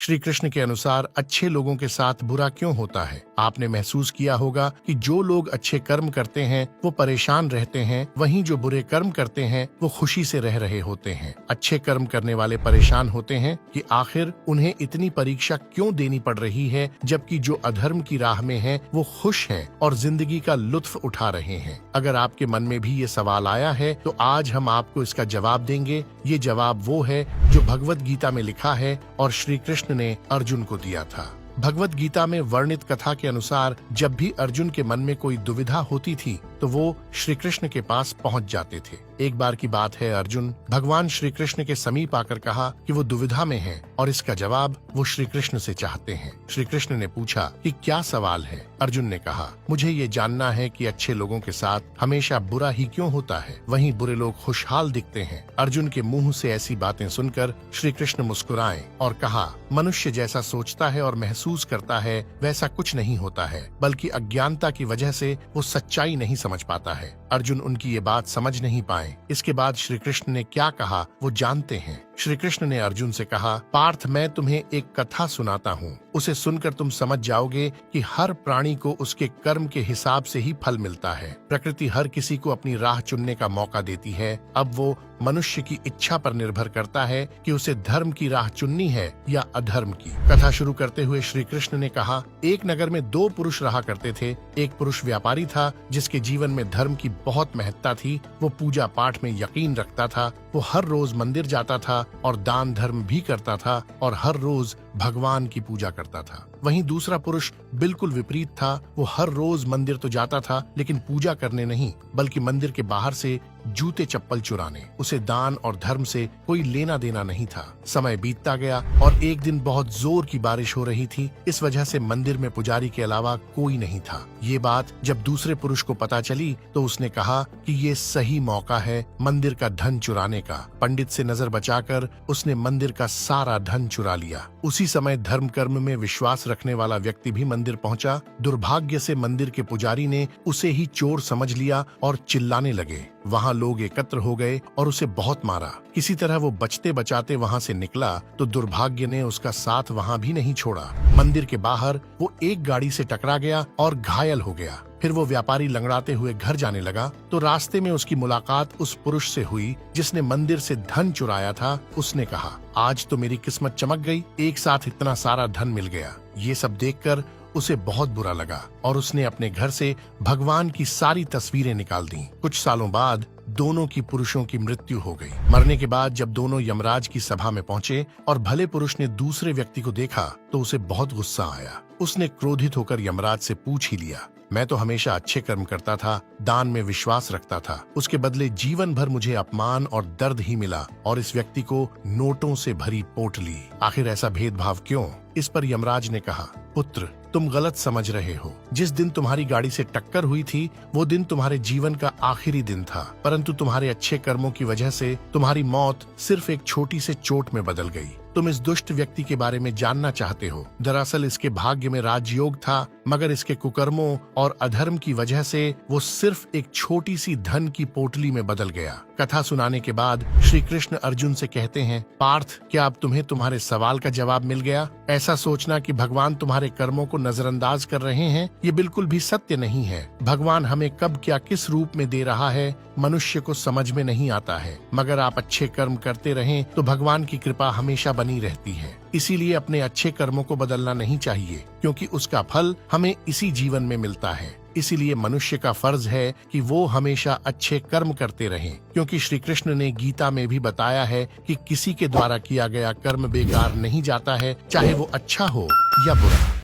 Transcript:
श्री कृष्ण के अनुसार अच्छे लोगों के साथ बुरा क्यों होता है? आपने महसूस किया होगा कि जो लोग अच्छे कर्म करते हैं वो परेशान रहते हैं, वहीं जो बुरे कर्म करते हैं वो खुशी से रह रहे होते हैं। अच्छे कर्म करने वाले परेशान होते हैं कि आखिर उन्हें इतनी परीक्षा क्यों देनी पड़ रही है, जबकि जो अधर्म की राह में हैं वो खुश हैं और जिंदगी का लुत्फ उठा रहे हैं। अगर आपके मन में भी ये सवाल आया है तो आज हम आपको इसका जवाब देंगे। ये जवाब वो है जो भगवत गीता में लिखा है और श्री कृष्ण ने अर्जुन को दिया था। भगवत गीता में वर्णित कथा के अनुसार जब भी अर्जुन के मन में कोई दुविधा होती थी तो वो श्री कृष्ण के पास पहुंच जाते थे। एक बार की बात है, अर्जुन भगवान श्री कृष्ण के समीप आकर कहा कि वो दुविधा में हैं और इसका जवाब वो श्री कृष्ण से चाहते हैं। श्री कृष्ण ने पूछा कि क्या सवाल है? अर्जुन ने कहा, मुझे ये जानना है कि अच्छे लोगों के साथ हमेशा बुरा ही क्यों होता है, वहीं बुरे लोग खुशहाल दिखते हैं। अर्जुन के मुंह से ऐसी बातें सुनकर श्री कृष्ण मुस्कुराए और कहा, मनुष्य जैसा सोचता है और महसूस करता है वैसा कुछ नहीं होता है, बल्कि अज्ञानता की वजह से वो सच्चाई नहीं समझ पाता है। अर्जुन उनकी ये बात समझ नहीं पाए। इसके बाद श्री कृष्ण ने क्या कहा वो जानते हैं। श्री कृष्ण ने अर्जुन से कहा, पार्थ मैं तुम्हें एक कथा सुनाता हूँ, उसे सुनकर तुम समझ जाओगे कि हर प्राणी को उसके कर्म के हिसाब से ही फल मिलता है। प्रकृति हर किसी को अपनी राह चुनने का मौका देती है। अब वो मनुष्य की इच्छा पर निर्भर करता है कि उसे धर्म की राह चुननी है या अधर्म की। कथा शुरू करते हुए श्री कृष्ण ने कहा, एक नगर में दो पुरुष रहा करते थे। एक पुरुष व्यापारी था जिसके जीवन में धर्म की बहुत महत्ता थी। वो पूजा पाठ में यकीन रखता था। वो हर रोज मंदिर जाता था और दान धर्म भी करता था और हर रोज भगवान की पूजा करता था। वहीं दूसरा पुरुष बिल्कुल विपरीत था। वो हर रोज मंदिर तो जाता था लेकिन पूजा करने नहीं, बल्कि मंदिर के बाहर से जूते चप्पल चुराने। उसे दान और धर्म से कोई लेना देना नहीं था। समय बीतता गया और एक दिन बहुत जोर की बारिश हो रही थी। इस वजह से मंदिर में पुजारी के अलावा कोई नहीं था। ये बात जब दूसरे पुरुष को पता चली तो उसने कहा कि ये सही मौका है मंदिर का धन चुराने का। पंडित से नजर बचाकर उसने मंदिर का सारा धन चुरा लिया। उसी समय धर्म कर्म में विश्वास रखने वाला व्यक्ति भी मंदिर पहुंचा। दुर्भाग्य से मंदिर के पुजारी ने उसे ही चोर समझ लिया और चिल्लाने लगे। वहां लोग एकत्र हो गए और उसे बहुत मारा। किसी तरह वो बचते बचाते वहां से निकला तो दुर्भाग्य ने उसका साथ वहां भी नहीं छोड़ा। मंदिर के बाहर वो एक गाड़ी से टकरा गया और घायल हो गया। फिर वो व्यापारी लंगड़ाते हुए घर जाने लगा तो रास्ते में उसकी मुलाकात उस पुरुष से हुई जिसने मंदिर से धन चुराया था। उसने कहा, आज तो मेरी किस्मत चमक गई, एक साथ इतना सारा धन मिल गया। ये सब देखकर उसे बहुत बुरा लगा और उसने अपने घर से भगवान की सारी तस्वीरें निकाल दी। कुछ सालों बाद दोनों की पुरुषों की मृत्यु हो गई। मरने के बाद जब दोनों यमराज की सभा में पहुंचे और भले पुरुष ने दूसरे व्यक्ति को देखा तो उसे बहुत गुस्सा आया। उसने क्रोधित होकर यमराज से पूछ ही लिया, मैं तो हमेशा अच्छे कर्म करता था, दान में विश्वास रखता था, उसके बदले जीवन भर मुझे अपमान और दर्द ही मिला और इस व्यक्ति को नोटों से भरी पोटली। आखिर ऐसा भेदभाव क्यों? इस पर यमराज ने कहा, पुत्र तुम गलत समझ रहे हो। जिस दिन तुम्हारी गाड़ी से टक्कर हुई थी वो दिन तुम्हारे जीवन का आखिरी दिन था, परंतु तुम्हारे अच्छे कर्मों की वजह से तुम्हारी मौत सिर्फ एक छोटी से चोट में बदल गई। तुम इस दुष्ट व्यक्ति के बारे में जानना चाहते हो। दरअसल इसके भाग्य में राजयोग था, मगर इसके कुकर्मों और अधर्म की वजह से वो सिर्फ एक छोटी सी धन की पोटली में बदल गया। कथा सुनाने के बाद श्री कृष्ण अर्जुन से कहते हैं, पार्थ क्या अब तुम्हें तुम्हारे सवाल का जवाब मिल गया? ऐसा सोचना कि भगवान तुम्हारे कर्मों को नजरअंदाज कर रहे हैं, ये बिल्कुल भी सत्य नहीं है। भगवान हमें कब क्या किस रूप में दे रहा है मनुष्य को समझ में नहीं आता है, मगर आप अच्छे कर्म करते रहें तो भगवान की कृपा हमेशा बनी रहती है। इसीलिए अपने अच्छे कर्मों को बदलना नहीं चाहिए, क्योंकि उसका फल हमें इसी जीवन में मिलता है। इसीलिए मनुष्य का फर्ज है कि वो हमेशा अच्छे कर्म करते रहें, क्योंकि श्री कृष्ण ने गीता में भी बताया है कि किसी के द्वारा किया गया कर्म बेकार नहीं जाता है, चाहे वो अच्छा हो या बुरा।